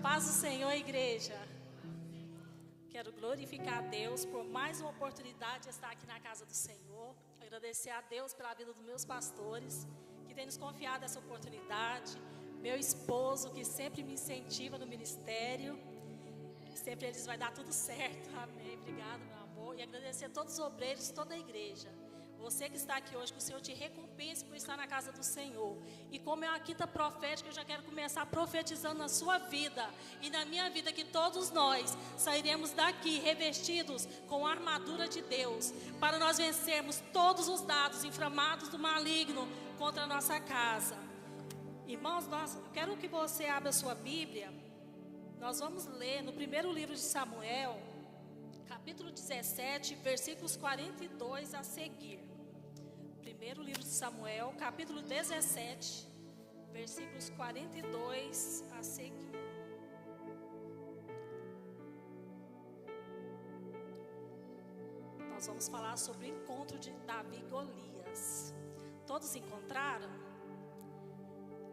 Paz do Senhor, igreja. Quero glorificar a Deus por mais uma oportunidade de estar aqui na casa do Senhor. Agradecer a Deus pela vida dos meus pastores, que tem nos confiado essa oportunidade. Meu esposo, que sempre me incentiva no ministério. Sempre eles vai dar tudo certo. Amém. Obrigado, meu amor. E agradecer a todos os obreiros, toda a igreja. Você que está aqui hoje, que o Senhor te recompense por estar na casa do Senhor. E como é uma quinta profética, eu já quero começar profetizando na sua vida e na minha vida, que todos nós sairemos daqui revestidos com a armadura de Deus, para nós vencermos todos os dados inflamados do maligno contra a nossa casa. Irmãos, eu quero que você abra a sua Bíblia. Nós vamos ler no primeiro livro de Samuel, capítulo 17, versículos 42 a seguir. Primeiro livro de Samuel, capítulo 17, versículos 42 a seguir. Nós vamos falar sobre o encontro de Davi e Golias. Todos encontraram?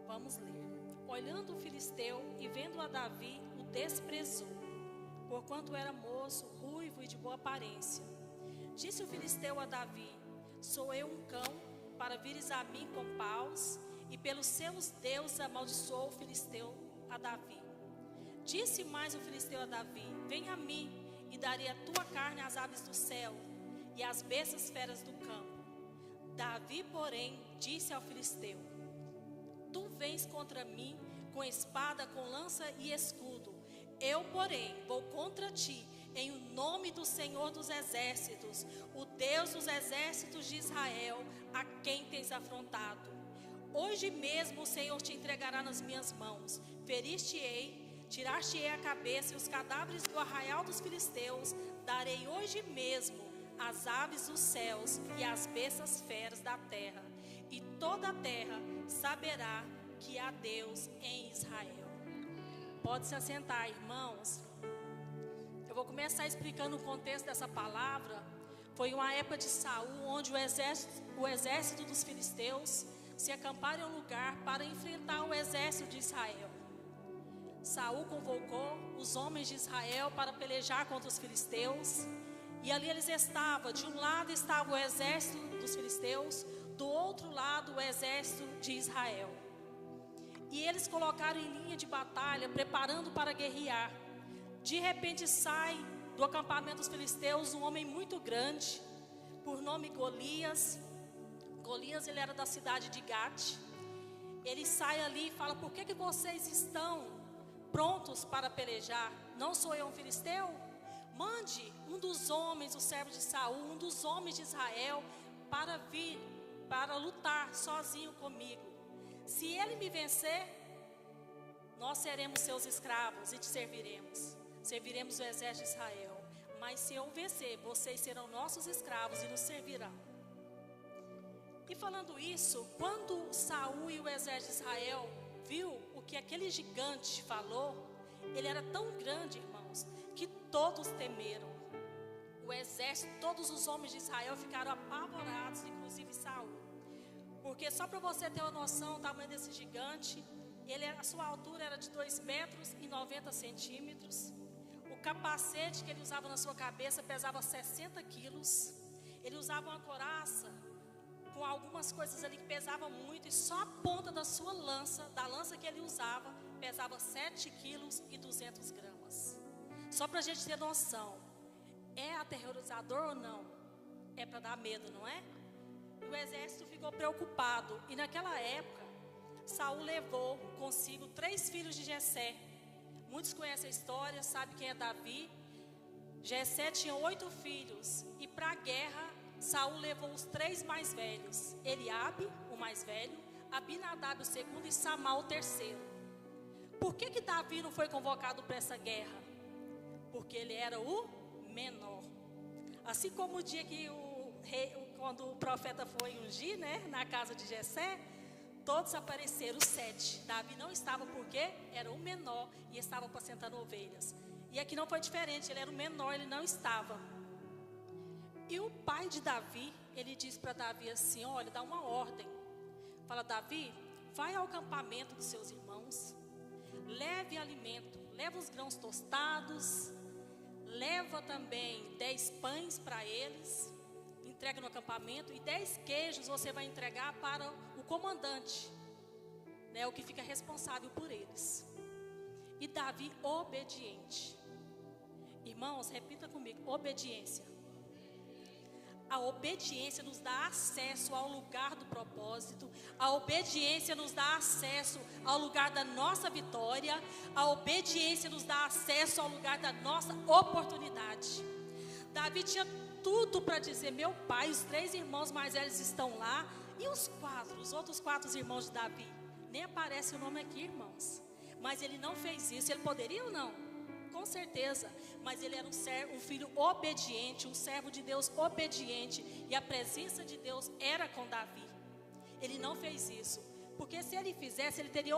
Vamos ler. Olhando o filisteu e vendo a Davi, o desprezou, porquanto era moço, ruivo e de boa aparência. Disse o filisteu a Davi: sou eu um cão, para vires a mim com paus? E pelos seus deuses amaldiçoou o filisteu a Davi. Disse mais o filisteu a Davi: vem a mim, e darei a tua carne às aves do céu, e às bestas feras do campo. Davi, porém, disse ao filisteu: tu vens contra mim com espada, com lança e escudo. Eu, porém, vou contra ti em o nome do Senhor dos exércitos, o Deus dos exércitos de Israel, a quem tens afrontado. Hoje mesmo o Senhor te entregará nas minhas mãos. Feriste-ei, tirar-te-ei a cabeça, e os cadáveres do arraial dos filisteus darei hoje mesmo às aves dos céus e às bestas feras da terra. E toda a terra saberá que há Deus em Israel. Pode se assentar, irmãos. Eu vou começar explicando o contexto dessa palavra. Foi uma época de Saul, onde o exército dos filisteus se acamparam em um lugar para enfrentar o exército de Israel. Saul convocou os homens de Israel para pelejar contra os filisteus. E ali eles estavam. De um lado estava o exército dos filisteus, do outro lado o exército de Israel. E eles colocaram em linha de batalha, preparando para guerrear. De repente sai do acampamento dos filisteus um homem muito grande, por nome Golias. Golias, ele era da cidade de Gate. Ele sai ali e fala: por que vocês estão prontos para pelejar? Não sou eu um filisteu? Mande um dos homens, o servo de Saul, um dos homens de Israel, para vir, para lutar sozinho comigo. Se ele me vencer, nós seremos seus escravos e te serviremos. Serviremos o exército de Israel. Mas se eu vencer, vocês serão nossos escravos e nos servirão. E falando isso, quando Saul e o exército de Israel viu o que aquele gigante falou, ele era tão grande, irmãos, que todos temeram. O exército, todos os homens de Israel ficaram apavorados, inclusive Saul. Porque só para você ter uma noção do tamanho desse gigante, a sua altura era de 2,90 metros. O capacete que ele usava na sua cabeça pesava 60 quilos. Ele usava uma couraça com algumas coisas ali que pesavam muito. E só a ponta da sua lança, da lança que ele usava, pesava 7 quilos e 200 gramas. Só para a gente ter noção. É aterrorizador ou não? É para dar medo, não é? O exército ficou preocupado. E naquela época, Saul levou consigo 3 filhos de Jessé. Muitos conhecem a história, sabem quem é Davi. Jessé tinha 8 filhos. E para a guerra, Saul levou os 3 mais velhos: Eliabe, o mais velho, Abinadab, o segundo, e Samá, o terceiro. Por que Davi não foi convocado para essa guerra? Porque ele era o menor. Assim como o dia que quando o profeta foi ungir, né, na casa de Jessé, todos apareceram, os 7. Davi não estava porque era o menor e estava apacentando ovelhas. E aqui não foi diferente, ele era o menor, ele não estava. E o pai de Davi, ele disse para Davi assim: olha, dá uma ordem. Fala: Davi, vai ao acampamento dos seus irmãos, leve alimento, leva os grãos tostados, leva também 10 pães para eles, entrega no acampamento, e 10 queijos você vai entregar para o comandante, né, o que fica responsável por eles. E Davi obediente. Irmãos, repita comigo, obediência. A obediência nos dá acesso ao lugar do propósito. A obediência nos dá acesso ao lugar da nossa vitória. A obediência nos dá acesso ao lugar da nossa oportunidade. Davi tinha tudo para dizer: meu pai, os 3 irmãos mais velhos estão lá. E os outros 4 irmãos de Davi? Nem aparece o nome aqui, irmãos. Mas ele não fez isso. Ele poderia ou não? Com certeza, mas ele era um filho obediente, um servo de Deus obediente, e a presença de Deus era com Davi. Ele não fez isso, porque se ele fizesse, ele teria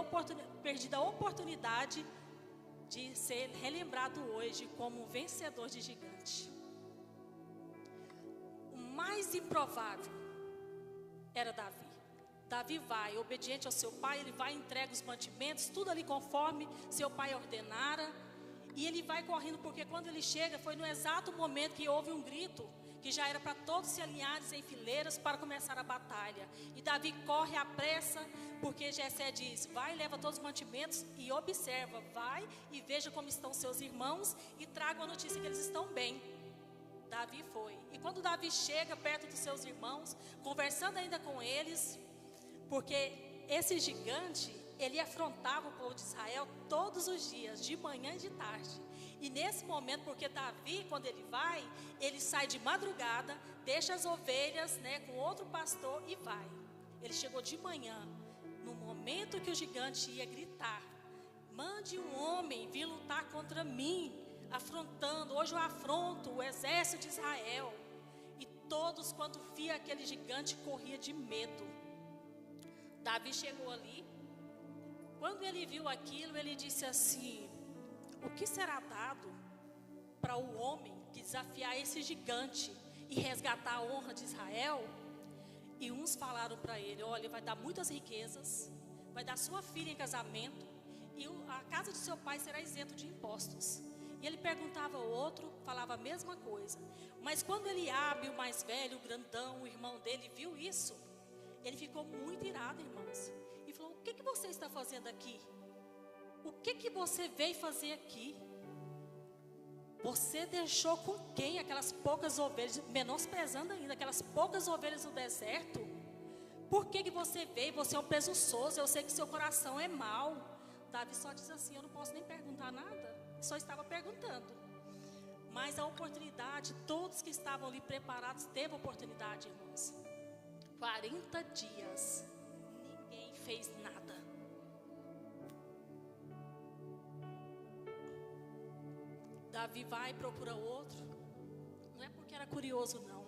perdido a oportunidade de ser relembrado hoje como um vencedor de gigante. O mais improvável era Davi. Davi vai, obediente ao seu pai, ele vai e entrega os mantimentos, tudo ali conforme seu pai ordenara. E ele vai correndo, porque quando ele chega, foi no exato momento que houve um grito, que já era para todos se alinharem em fileiras para começar a batalha. E Davi corre à pressa, porque Jessé diz: vai, leva todos os mantimentos e observa, vai e veja como estão seus irmãos e traga a notícia que eles estão bem. Davi foi. E quando Davi chega perto dos seus irmãos, conversando ainda com eles, porque esse gigante, ele afrontava o povo de Israel todos os dias, de manhã e de tarde. E nesse momento, porque Davi, quando ele vai, ele sai de madrugada, deixa as ovelhas, né, com outro pastor e vai. Ele chegou de manhã, no momento que o gigante ia gritar: mande um homem vir lutar contra mim, afrontando, hoje eu afronto o exército de Israel. E todos, quando via aquele gigante, corria de medo. Davi chegou ali. Quando ele viu aquilo, ele disse assim: o que será dado para o homem que desafiar esse gigante e resgatar a honra de Israel? E uns falaram para ele: olha, vai dar muitas riquezas, vai dar sua filha em casamento, e a casa de seu pai será isento de impostos. E ele perguntava ao outro, falava a mesma coisa. Mas quando Eliabe, o mais velho, o grandão, o irmão dele, viu isso, ele ficou muito irado, irmãos. E falou: o que você está fazendo aqui? O que você veio fazer aqui? Você deixou com quem aquelas poucas ovelhas, menosprezando ainda, aquelas poucas ovelhas no deserto? Por que você veio? Você é um presunçoso, eu sei que seu coração é mau. Davi só diz assim: eu não posso nem perguntar nada. Só estava perguntando. Mas a oportunidade, todos que estavam ali preparados, teve oportunidade, irmãos. 40 dias, ninguém fez nada. Davi vai e procura outro. Não é porque era curioso, não.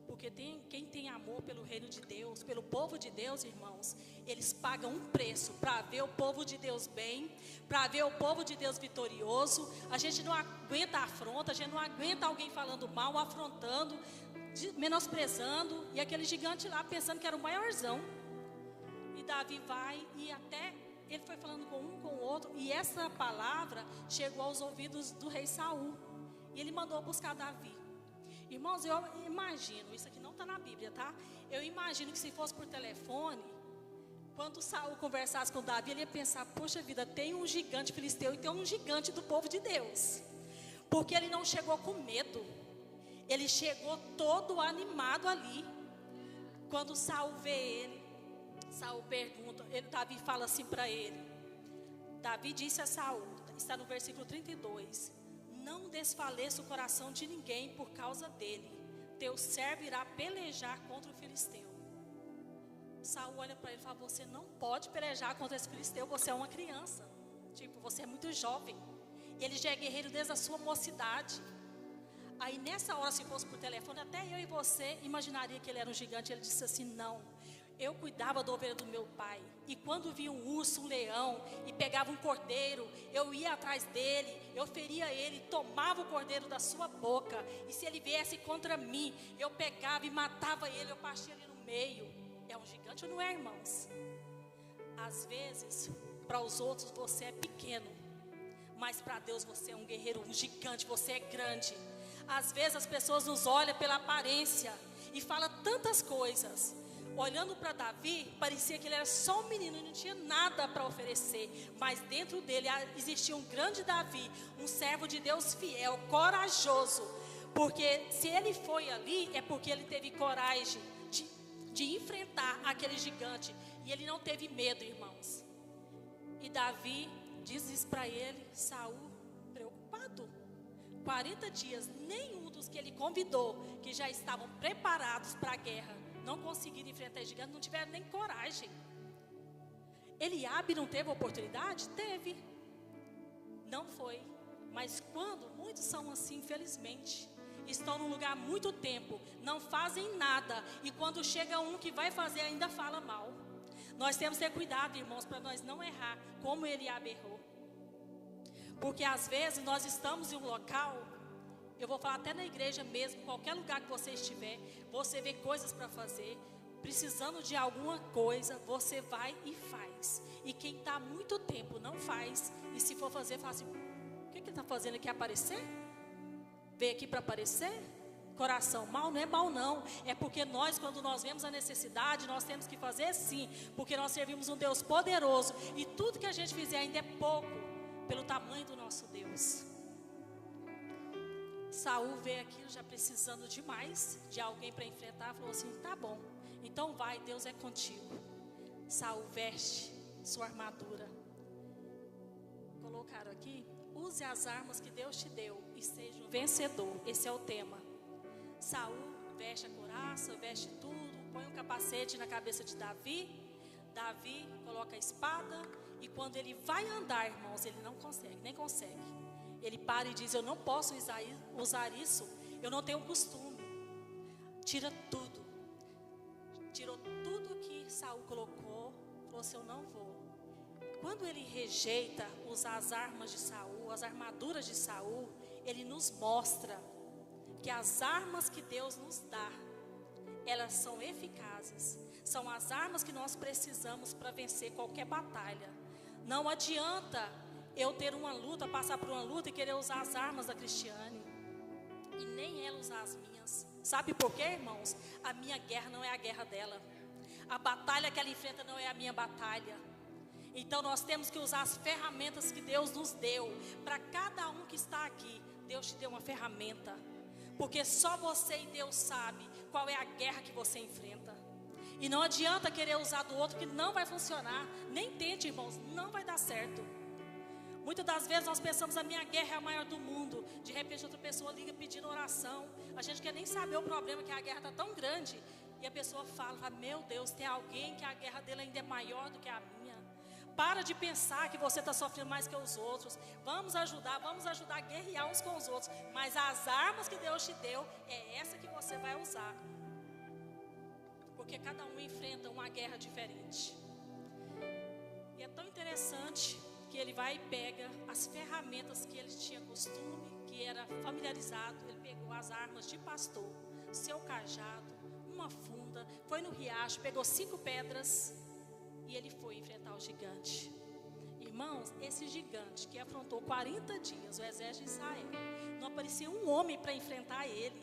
Porque quem tem amor pelo reino de Deus, pelo povo de Deus, irmãos, eles pagam um preço para ver o povo de Deus bem, para ver o povo de Deus vitorioso. A gente não aguenta a afronta, a gente não aguenta alguém falando mal, afrontando, menosprezando, e aquele gigante lá pensando que era o maiorzão. E Davi vai e até ele foi falando com um, com o outro, e essa palavra chegou aos ouvidos do rei Saul, e ele mandou buscar Davi. Irmãos, eu imagino, isso aqui não está na Bíblia, tá? Eu imagino que se fosse por telefone, quando Saul conversasse com Davi, ele ia pensar: poxa vida, tem um gigante filisteu e tem um gigante do povo de Deus. Porque ele não chegou com medo, ele chegou todo animado ali. Quando Saul vê ele, Saul pergunta, Davi fala assim para ele. Davi disse a Saul, está no versículo 32: não desfaleça o coração de ninguém por causa dele. Teu servo irá pelejar contra o filisteu. Saul olha para ele e fala: você não pode pelejar contra esse filisteu, você é uma criança. Tipo, você é muito jovem. Ele já é guerreiro desde a sua mocidade. Aí nessa hora, se fosse por telefone, até eu e você imaginaria que ele era um gigante. Ele disse assim: não, eu cuidava da ovelha do meu pai, e quando via um urso, um leão, e pegava um cordeiro, eu ia atrás dele, eu feria ele, tomava o cordeiro da sua boca, e se ele viesse contra mim, eu pegava e matava ele, eu partia ele no meio. É um gigante ou não é, irmãos? Às vezes, Para os outros você é pequeno, mas para Deus você é um guerreiro, um gigante, você é grande. Às vezes as pessoas nos olham pela aparência e falam tantas coisas. Olhando para Davi, parecia que ele era só um menino, não tinha nada para oferecer. Mas dentro dele existia um grande Davi, um servo de Deus fiel, corajoso. Porque se ele foi ali, é porque ele teve coragem de enfrentar aquele gigante. E ele não teve medo, irmãos. E Davi diz isso para ele, Saul, preocupado. 40 dias, nenhum dos que ele convidou, que já estavam preparados para a guerra, não conseguiram enfrentar esse gigante, não tiveram nem coragem. Eliabe não teve oportunidade? Teve. Não foi. Mas quando, muitos são assim, infelizmente, estão num lugar há muito tempo, não fazem nada, e quando chega um que vai fazer, ainda fala mal. Nós temos que ter cuidado, irmãos, para nós não errar, como Eliabe errou. Porque às vezes nós estamos em um local, eu vou falar até na igreja mesmo, qualquer lugar que você estiver, você vê coisas para fazer, precisando de alguma coisa, você vai e faz. E quem está há muito tempo não faz, e se for fazer, fala assim, o que ele está fazendo aqui? Aparecer? Veio aqui para aparecer? Coração mau? Não é mau não, é porque nós, quando nós vemos a necessidade, nós temos que fazer sim, porque nós servimos um Deus poderoso, e tudo que a gente fizer ainda é pouco, pelo tamanho do nosso Deus. Saul veio aqui já precisando demais de alguém para enfrentar, falou assim, tá bom, então vai, Deus é contigo. Saul veste sua armadura. Colocaram aqui, use as armas que Deus te deu e seja um vencedor, esse é o tema. Saul veste a couraça, veste tudo, põe um capacete na cabeça de Davi. Davi coloca a espada, e quando ele vai andar, irmãos, ele não consegue, nem consegue. Ele para e diz, eu não posso usar isso, eu não tenho costume. Tira tudo. Tirou tudo que Saul colocou, falou assim, eu não vou. Quando ele rejeita usar as armas de Saul, as armaduras de Saul, ele nos mostra que as armas que Deus nos dá, elas são eficazes. São as armas que nós precisamos para vencer qualquer batalha. Não adianta eu ter uma luta, passar por uma luta e querer usar as armas da Cristiane, e nem ela usar as minhas. Sabe por quê, irmãos? A minha guerra não é a guerra dela. A batalha que ela enfrenta não é a minha batalha. Então nós temos que usar as ferramentas que Deus nos deu. Para cada um que está aqui, Deus te deu uma ferramenta. Porque só você e Deus sabe qual é a guerra que você enfrenta. E não adianta querer usar do outro, que não vai funcionar. Nem tente, irmãos, não vai dar certo. Muitas das vezes nós pensamos, a minha guerra é a maior do mundo. De repente outra pessoa liga pedindo oração. A gente quer nem saber o problema, que a guerra está tão grande. E a pessoa fala, meu Deus, tem alguém que a guerra dele ainda é maior do que a minha. Para de pensar que você está sofrendo mais que os outros. Vamos ajudar a guerrear uns com os outros. Mas as armas que Deus te deu, é essa que você vai usar. Porque cada um enfrenta uma guerra diferente. E é tão interessante que ele vai e pega as ferramentas que ele tinha costume, que era familiarizado. Ele pegou as armas de pastor, seu cajado, uma funda, foi no riacho, pegou 5 pedras e ele foi enfrentar o gigante. Irmãos, esse gigante que afrontou 40 dias o exército de Israel, não aparecia um homem para enfrentar ele.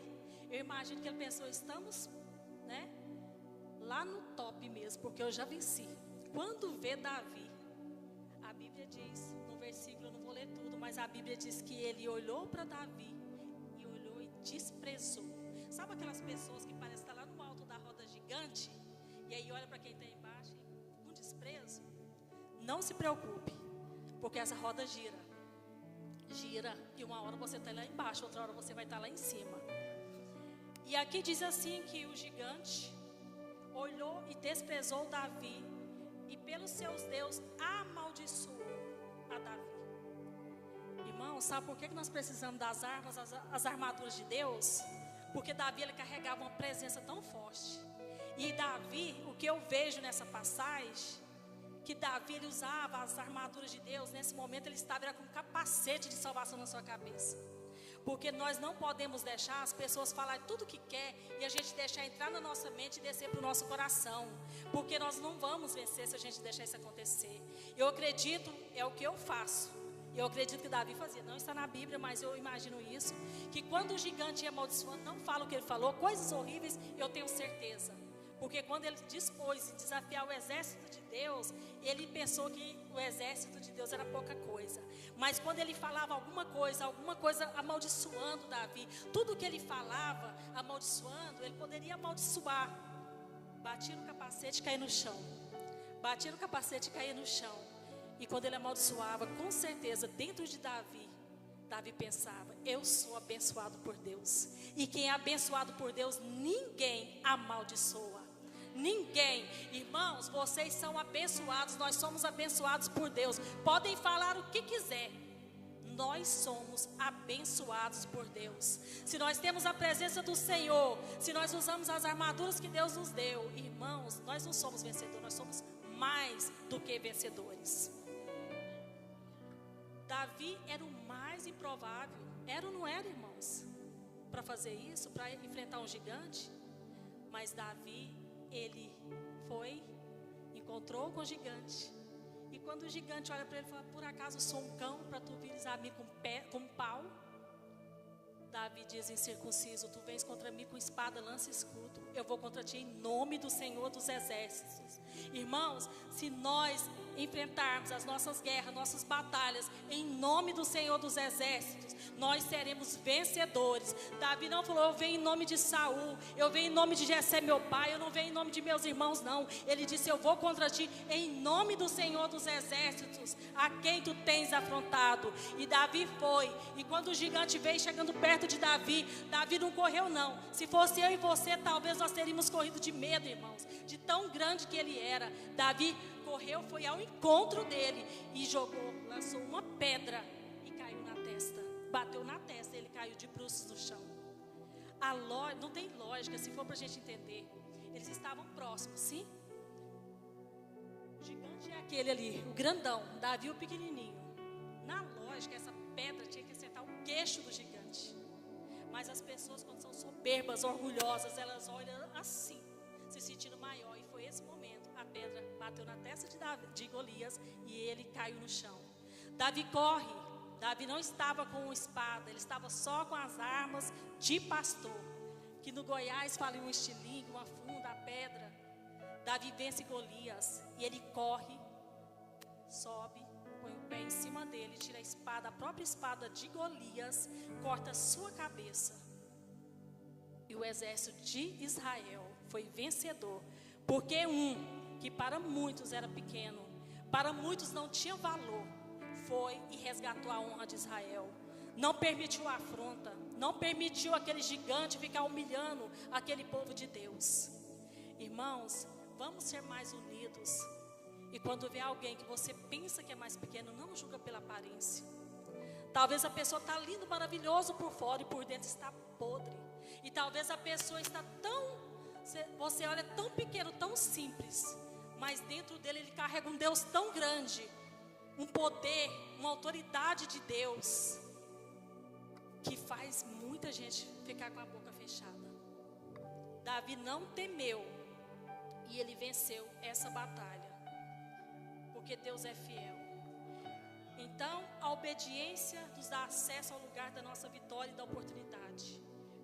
Eu imagino que ele pensou, estamos, lá no top mesmo, porque eu já venci. Quando vê Davi, a Bíblia diz, no versículo, eu não vou ler tudo, mas a Bíblia diz que ele olhou para Davi e olhou e desprezou. Sabe aquelas pessoas que parecem estar lá no alto da roda gigante e aí olha para quem está embaixo com desprezo? Não se preocupe, porque essa roda gira, e uma hora você está lá embaixo, outra hora você vai estar lá em cima. E aqui diz assim que o gigante olhou e desprezou Davi, e pelos seus deuses amaldiçoou a Davi. Irmão, sabe por que nós precisamos das armas, as armaduras de Deus? Porque Davi, ele carregava uma presença tão forte. E Davi, o que eu vejo nessa passagem, que Davi, ele usava as armaduras de Deus. Nesse momento ele estava com um capacete de salvação na sua cabeça. Porque nós não podemos deixar as pessoas falarem tudo o que quer e a gente deixar entrar na nossa mente e descer para o nosso coração. porque nós não vamos vencer se a gente deixar isso acontecer. Eu acredito, é o que eu faço. Eu acredito que Davi fazia, não está na Bíblia, mas eu imagino isso, que quando o gigante ia amaldiçoando, não fala o que ele falou, coisas horríveis, eu tenho certeza. Porque quando ele dispôs de desafiar o exército de Deus, ele pensou que o exército de Deus era pouca coisa. Mas quando ele falava alguma coisa amaldiçoando Davi, tudo que ele falava amaldiçoando, ele poderia amaldiçoar. Batia no capacete e caía no chão. Batia no capacete e caía no chão. E quando ele amaldiçoava, com certeza, dentro de Davi, Davi pensava, eu sou abençoado por Deus. E quem é abençoado por Deus, ninguém amaldiçoa. Ninguém. Irmãos, vocês são abençoados, nós somos abençoados por Deus. Podem falar o que quiser. Nós somos abençoados por Deus. Se nós temos a presença do Senhor, se nós usamos as armaduras que Deus nos deu, irmãos, nós não somos vencedores, nós somos mais do que vencedores. Davi era o mais improvável, era ou não era, irmãos, para fazer isso, para enfrentar um gigante? Mas Davi, ele foi, encontrou com o gigante. E quando o gigante olha para ele e fala, por acaso sou um cão para tu vires a mim com um pau? Davi diz incircunciso, tu vens contra mim com espada, lança e escudo. Eu vou contra ti em nome do Senhor dos Exércitos. Irmãos, se nós enfrentarmos as nossas guerras, nossas batalhas, em nome do Senhor dos Exércitos, nós seremos vencedores. Davi não falou, eu venho em nome de Saul, eu venho em nome de Jessé meu pai, eu não venho em nome de meus irmãos, não. Ele disse, eu vou contra ti em nome do Senhor dos Exércitos, a quem tu tens afrontado. E Davi foi, e quando o gigante veio chegando perto de Davi, Davi não correu não. Se fosse eu e você, talvez nós teríamos corrido de medo, irmãos, de tão grande que ele era. Davi correu, foi ao encontro dele e jogou, lançou uma pedra e caiu na testa. Bateu na testa, ele caiu de bruços no chão. Não tem lógica, se for para a gente entender. Eles estavam próximos, sim? O gigante é aquele ali, o grandão, Davi o pequenininho. Na lógica, essa pedra tinha que acertar o queixo do gigante. Mas as pessoas, quando são soberbas, orgulhosas, elas olham assim, se sentindo maior. E foi esse momento, a pedra bateu na testa de Golias e ele caiu no chão. Davi corre. Davi não estava com espada, ele estava só com as armas de pastor. Que no Goiás fala um estilingue, uma funda, a pedra. Davi vence Golias e ele corre, sobe, põe o pé em cima dele, tira a espada, a própria espada de Golias, corta a sua cabeça. E o exército de Israel foi vencedor, porque que para muitos era pequeno, para muitos não tinha valor, foi e resgatou a honra de Israel. Não permitiu a afronta, não permitiu aquele gigante ficar humilhando aquele povo de Deus. Irmãos, vamos ser mais unidos. E quando vê alguém que você pensa que é mais pequeno, não julga pela aparência. Talvez a pessoa está lindo, maravilhoso por fora e por dentro está podre. E talvez a pessoa está você olha tão pequeno, tão simples, mas dentro dele ele carrega um Deus tão grande, um poder, uma autoridade de Deus, que faz muita gente ficar com a boca fechada. Davi não temeu e ele venceu essa batalha, porque Deus é fiel. Então, a obediência nos dá acesso ao lugar da nossa vitória e da oportunidade.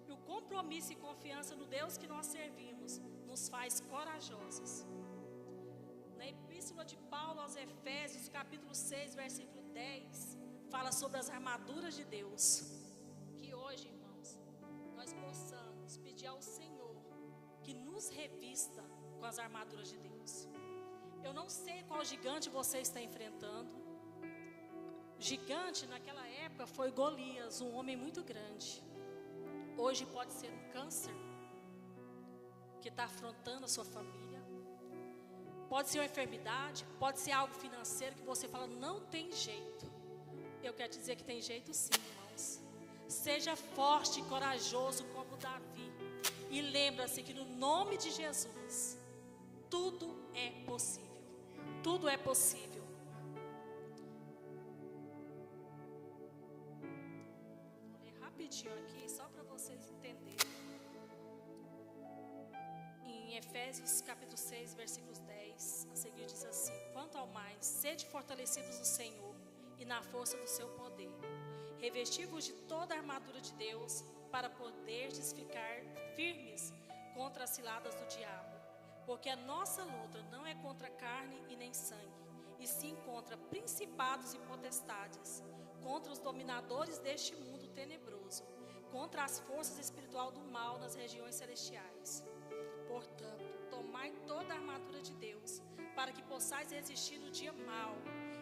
E o compromisso e confiança no Deus que nós servimos nos faz corajosos. Na Epístola de Paulo aos Efésios, capítulo 6, versículo 10, fala sobre as armaduras de Deus. Que hoje, irmãos, nós possamos pedir ao Senhor que nos revista com as armaduras de Deus. Eu não sei qual gigante você está enfrentando. Gigante naquela época foi Golias, um homem muito grande. Hoje pode ser um câncer que está afrontando a sua família. Pode ser uma enfermidade, pode ser algo financeiro que você fala, não tem jeito. Eu quero te dizer que tem jeito sim, irmãos. Seja forte e corajoso como Davi. E lembra-se que no nome de Jesus, tudo é possível. Tudo é possível. Vou ler rapidinho aqui, só para vocês entenderem. Em Em Efésios capítulo 6, versículos 10, a seguir diz assim: quanto ao mais, sede fortalecidos no Senhor e na força do seu poder. Revesti-vos de toda a armadura de Deus, para poderdes ficar firmes contra as ciladas do diabo. Porque a nossa luta não é contra carne e nem sangue, e sim contra principados e potestades, contra os dominadores deste mundo tenebroso, contra as forças espirituais do mal nas regiões celestiais. Portanto, tomai toda a armadura de Deus, para que possais resistir no dia mau,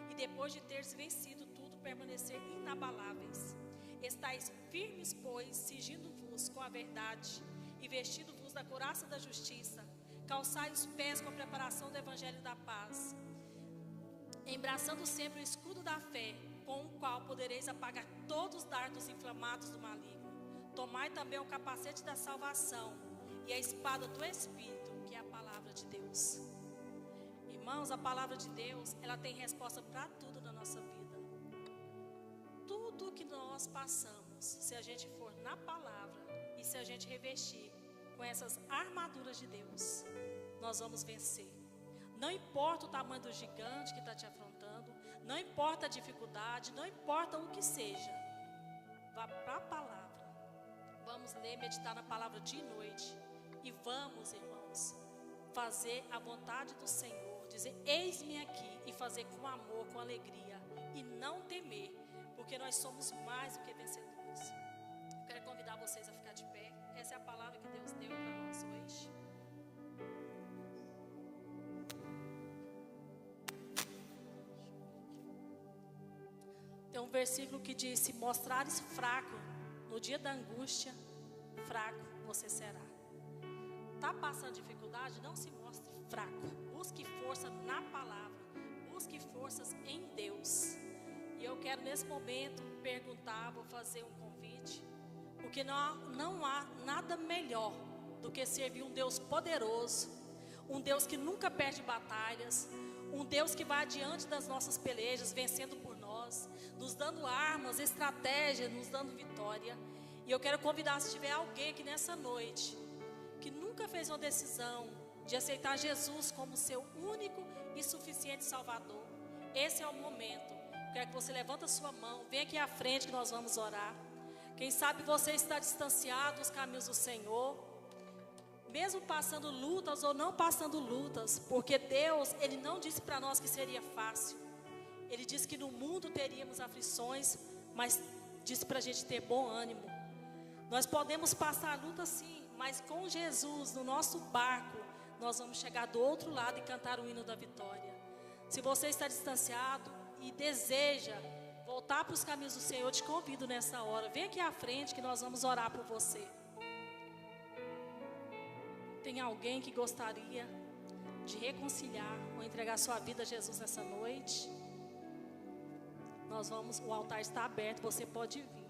e depois de teres vencido tudo, permanecer inabaláveis. Estais firmes, pois, cingindo-vos com a verdade, e vestindo-vos da couraça da justiça, calçai os pés com a preparação do evangelho da paz, embraçando sempre o escudo da fé, com o qual podereis apagar todos os dardos inflamados do maligno. Tomai também o capacete da salvação e a espada do Espírito, que é a palavra de Deus. Irmãos, a palavra de Deus, ela tem resposta para tudo na nossa vida. Tudo que nós passamos, se a gente for na palavra e se a gente revestir com essas armaduras de Deus, nós vamos vencer. Não importa o tamanho do gigante que está te afrontando, não importa a dificuldade, não importa o que seja, vá para a palavra. Vamos ler, meditar na palavra de noite. E vamos, irmãos, fazer a vontade do Senhor, dizer: eis-me aqui, e fazer com amor, com alegria, e não temer, porque nós somos mais do que vencedores. Eu quero convidar vocês a ficar de pé. Essa é a palavra que Deus deu para nós hoje. Tem um versículo que diz: se mostrares fraco no dia da angústia, fraco você será. Está passando dificuldade? Não se mostre fraco. Busque força na palavra. Busque forças em Deus. E eu quero nesse momento perguntar, vou fazer um convite, porque não há nada melhor do que servir um Deus poderoso, um Deus que nunca perde batalhas, um Deus que vai adiante das nossas pelejas, vencendo por nós, nos dando armas, estratégia, nos dando vitória. E eu quero convidar, se tiver alguém aqui nessa noite que nunca fez uma decisão de aceitar Jesus como seu único e suficiente Salvador, esse é o momento. Eu quero que você levante a sua mão, vem aqui à frente que nós vamos orar. Quem sabe você está distanciado dos caminhos do Senhor, mesmo passando lutas ou não passando lutas, porque Deus, Ele não disse para nós que seria fácil. Ele disse que no mundo teríamos aflições, mas disse para a gente ter bom ânimo. Nós podemos passar luta sim, mas com Jesus no nosso barco, nós vamos chegar do outro lado e cantar o hino da vitória. Se você está distanciado e deseja voltar para os caminhos do Senhor, eu te convido nessa hora, vem aqui à frente que nós vamos orar por você. Tem alguém que gostaria de reconciliar ou entregar sua vida a Jesus nessa noite? O altar está aberto, você pode vir.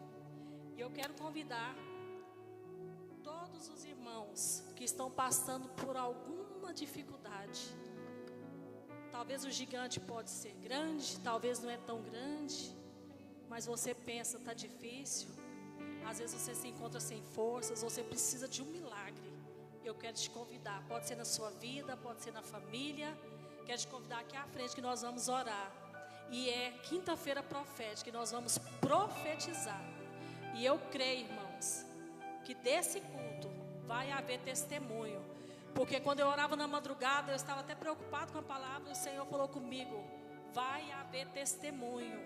E eu quero convidar todos os irmãos que estão passando por alguma dificuldade. Talvez o gigante pode ser grande, talvez não é tão grande, mas você pensa, está difícil. Às vezes você se encontra sem forças, você precisa de um milagre. Eu quero te convidar, pode ser na sua vida, pode ser na família. Quero te convidar aqui à frente que nós vamos orar. E é quinta-feira profética, que nós vamos profetizar. E eu creio, irmãos, que desse culto vai haver testemunho. Porque quando eu orava na madrugada, eu estava até preocupado com a palavra, e o Senhor falou comigo: vai haver testemunho,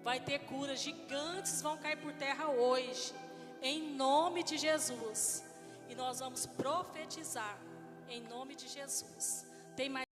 vai ter cura, gigantes vão cair por terra hoje, em nome de Jesus. E nós vamos profetizar, em nome de Jesus. Tem mais